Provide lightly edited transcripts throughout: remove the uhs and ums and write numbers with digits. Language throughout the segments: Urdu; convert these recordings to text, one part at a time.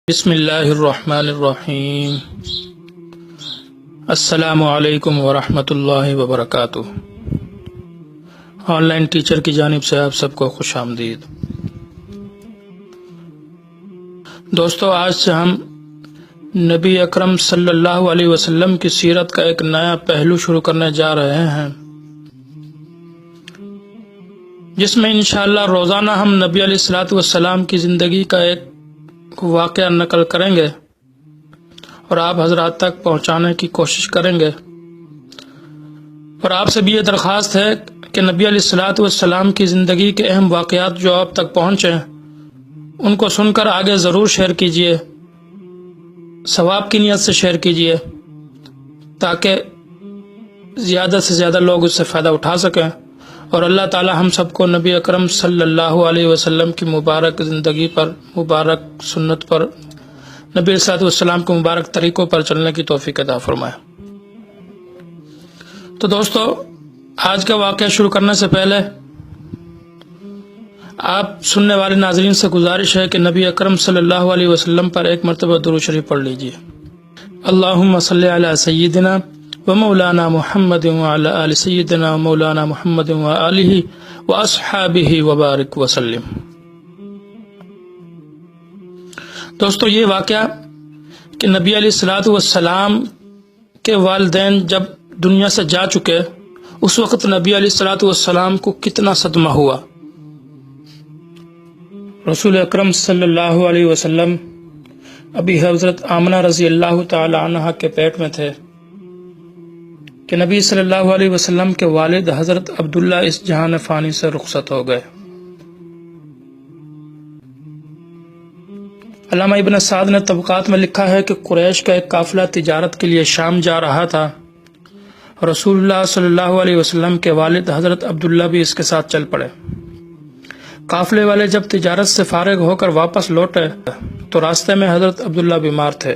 بسم اللہ الرحمن الرحیم۔ السلام علیکم ورحمۃ اللہ وبرکاتہ۔ آن لائن ٹیچر کی جانب سے آپ سب کو خوش آمدید۔ دوستو، آج سے ہم نبی اکرم صلی اللہ علیہ وسلم کی سیرت کا ایک نیا پہلو شروع کرنے جا رہے ہیں، جس میں انشاءاللہ روزانہ ہم نبی علیہ الصلوۃ والسلام کی زندگی کا ایک واقعہ نقل کریں گے اور آپ حضرات تک پہنچانے کی کوشش کریں گے، اور آپ سے بھی یہ درخواست ہے کہ نبی علیہ الصلوۃ والسلام کی زندگی کے اہم واقعات جو آپ تک پہنچیں ان کو سن کر آگے ضرور شیئر کیجئے، ثواب کی نیت سے شیئر کیجئے تاکہ زیادہ سے زیادہ لوگ اس سے فائدہ اٹھا سکیں، اور اللہ تعالی ہم سب کو نبی اکرم صلی اللہ علیہ وسلم کی مبارک زندگی پر، مبارک سنت پر، نبی علیہ الصلوۃ والسلام کے مبارک طریقوں پر چلنے کی توفیق عطا فرمائے۔ تو دوستو، آج کا واقعہ شروع کرنے سے پہلے آپ سننے والے ناظرین سے گزارش ہے کہ نبی اکرم صلی اللہ علیہ وسلم پر ایک مرتبہ درود شریف پڑھ لیجئے۔ اللہم صلی علی سیدنا و مولانا محمد وعلی آل سیدنا و مولانا محمد وآلہ واصحابہ وبارک وسلم۔ دوستو، یہ واقعہ کہ نبی علیہ الصلوۃ والسلام کے والدین جب دنیا سے جا چکے، اس وقت نبی علیہ الصلوۃ والسلام کو کتنا صدمہ ہوا۔ رسول اکرم صلی اللہ علیہ وسلم ابھی حضرت آمنہ رضی اللہ تعالی عنہا کے پیٹ میں تھے کہ نبی صلی اللہ علیہ وسلم کے والد حضرت عبداللہ اس جہان فانی سے رخصت ہو گئے۔ علامہ ابن سعد نے طبقات میں لکھا ہے کہ قریش کا ایک قافلہ تجارت کے لیے شام جا رہا تھا، رسول اللہ صلی اللہ علیہ وسلم کے والد حضرت عبداللہ بھی اس کے ساتھ چل پڑے۔ قافلے والے جب تجارت سے فارغ ہو کر واپس لوٹے تو راستے میں حضرت عبداللہ بیمار تھے۔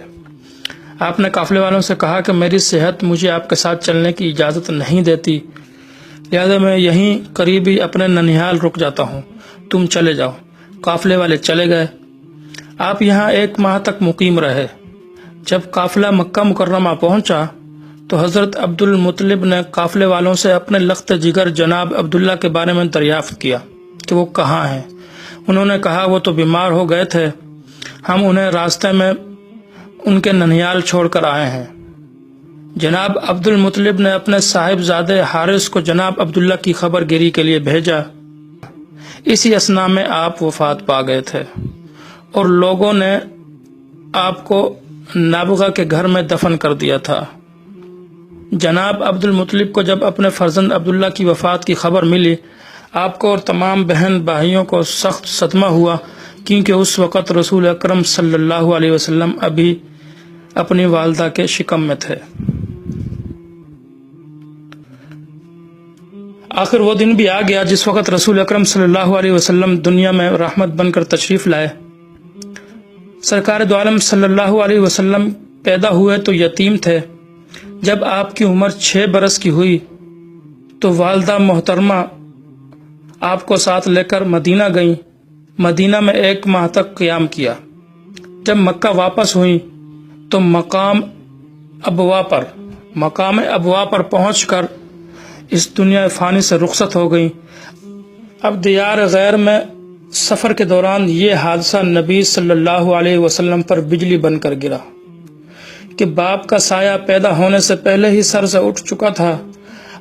آپ نے قافلے والوں سے کہا کہ میری صحت مجھے آپ کے ساتھ چلنے کی اجازت نہیں دیتی، لہذا میں یہیں قریب ہی اپنے ننیھال رک جاتا ہوں، تم چلے جاؤ۔ قافلے والے چلے گئے۔ آپ یہاں 1 ماہ تک مقیم رہے۔ جب قافلہ مکہ مکرمہ پہنچا تو حضرت عبد المطلب نے قافلے والوں سے اپنے لخت جگر جناب عبداللہ کے بارے میں دریافت کیا کہ وہ کہاں ہیں۔ انہوں نے کہا وہ تو بیمار ہو گئے تھے، ہم انہیں راستے میں ان کے ننیھال چھوڑ کر آئے ہیں۔ جناب عبد المطلب نے اپنے صاحبزادے حارث کو جناب عبداللہ کی خبر گیری کے لیے بھیجا۔ اسی اثناء میں آپ وفات پا گئے تھے اور لوگوں نے آپ کو نابغہ کے گھر میں دفن کر دیا تھا۔ جناب عبد المطلب کو جب اپنے فرزند عبداللہ کی وفات کی خبر ملی، آپ کو اور تمام بہن بھائیوں کو سخت صدمہ ہوا، کیونکہ اس وقت رسول اکرم صلی اللہ علیہ وسلم ابھی اپنی والدہ کے شکم میں تھے۔ آخر وہ دن بھی آ گیا جس وقت رسول اکرم صلی اللہ علیہ وسلم دنیا میں رحمت بن کر تشریف لائے۔ سرکار دو عالم صلی اللہ علیہ وسلم پیدا ہوئے تو یتیم تھے۔ جب آپ کی عمر 6 برس کی ہوئی تو والدہ محترمہ آپ کو ساتھ لے کر مدینہ گئیں۔ مدینہ میں 1 ماہ تک قیام کیا۔ جب مکہ واپس ہوئیں تو مقام ابوا پر پہنچ کر اس دنیا فانی سے رخصت ہو گئیں۔ اب دیار غیر میں سفر کے دوران یہ حادثہ نبی صلی اللہ علیہ وسلم پر بجلی بن کر گرا کہ باپ کا سایہ پیدا ہونے سے پہلے ہی سر سے اٹھ چکا تھا۔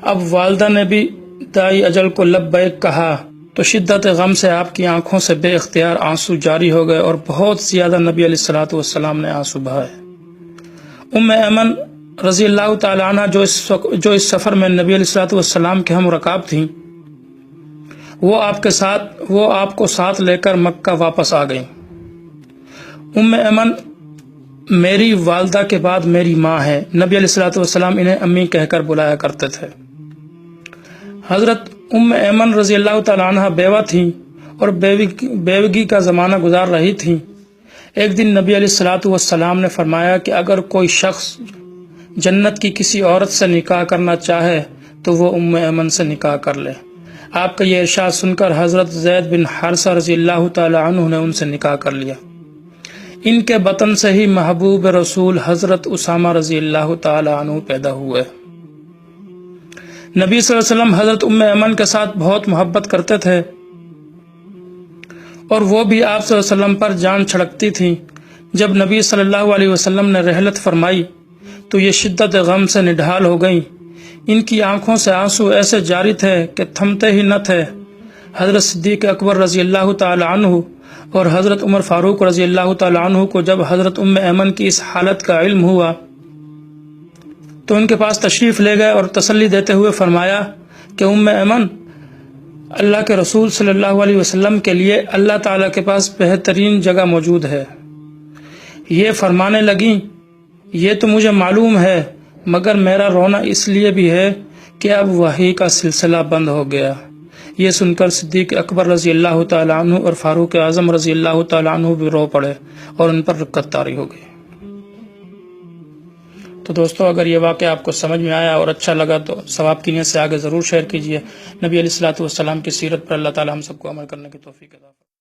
اب والدہ نے بھی دائی اجل کو لبیک کہا تو شدت غم سے آپ کی آنکھوں سے بے اختیار آنسو جاری ہو گئے اور بہت زیادہ نبی علیہ الصلوۃ والسلام نے آنسو بہائے۔ ام ایمن رضی اللہ تعالی عنہ جو اس سفر میں نبی علیہ الصلوۃ والسلام کے ہم رکاب تھیں، وہ آپ کو ساتھ لے کر مکہ واپس آ گئیں۔ ام ایمن میری والدہ کے بعد میری ماں ہے۔ نبی علیہ الصلوۃ والسلام انہیں امی کہہ کر بلایا کرتے تھے۔ حضرت ام ایمن رضی اللہ تعالی عنہ بیوہ تھیں اور بیوگی کا زمانہ گزار رہی تھیں۔ ایک دن نبی علیہ الصلوۃ والسلام نے فرمایا کہ اگر کوئی شخص جنت کی کسی عورت سے نکاح کرنا چاہے تو وہ ام ایمن سے نکاح کر لے۔ آپ کا یہ ارشاد سن کر حضرت زید بن حارثہ رضی اللہ تعالی عنہ نے ان سے نکاح کر لیا۔ ان کے بطن سے ہی محبوب رسول حضرت اسامہ رضی اللہ تعالی عنہ پیدا ہوئے۔ نبی صلی اللہ علیہ وسلم حضرت ام ایمن کے ساتھ بہت محبت کرتے تھے اور وہ بھی آپ صلی اللہ علیہ وسلم پر جان چھڑکتی تھی۔ جب نبی صلی اللہ علیہ وسلم نے رحلت فرمائی تو یہ شدت غم سے نڈھال ہو گئیں۔ ان کی آنکھوں سے آنسو ایسے جاری تھے کہ تھمتے ہی نہ تھے۔ حضرت صدیق اکبر رضی اللہ تعالی عنہ اور حضرت عمر فاروق رضی اللہ تعالی عنہ کو جب حضرت ام ایمن کی اس حالت کا علم ہوا تو ان کے پاس تشریف لے گئے اور تسلی دیتے ہوئے فرمایا کہ ام ایمن، اللہ کے رسول صلی اللہ علیہ وسلم کے لیے اللہ تعالیٰ کے پاس بہترین جگہ موجود ہے۔ یہ فرمانے لگیں، یہ تو مجھے معلوم ہے، مگر میرا رونا اس لیے بھی ہے کہ اب وحی کا سلسلہ بند ہو گیا۔ یہ سن کر صدیق اکبر رضی اللہ تعالیٰ عنہ اور فاروق اعظم رضی اللہ تعالیٰ عنہ بھی رو پڑے اور ان پر رکعت طاری ہو گئی۔ تو دوستو، اگر یہ واقعہ آپ کو سمجھ میں آیا اور اچھا لگا تو ثواب کی نیت سے آگے ضرور شیئر کیجیے۔ نبی علیہ الصلوۃ والسلام کی سیرت پر اللہ تعالیٰ ہم سب کو عمل کرنے کی توفیق عطا فرمائے۔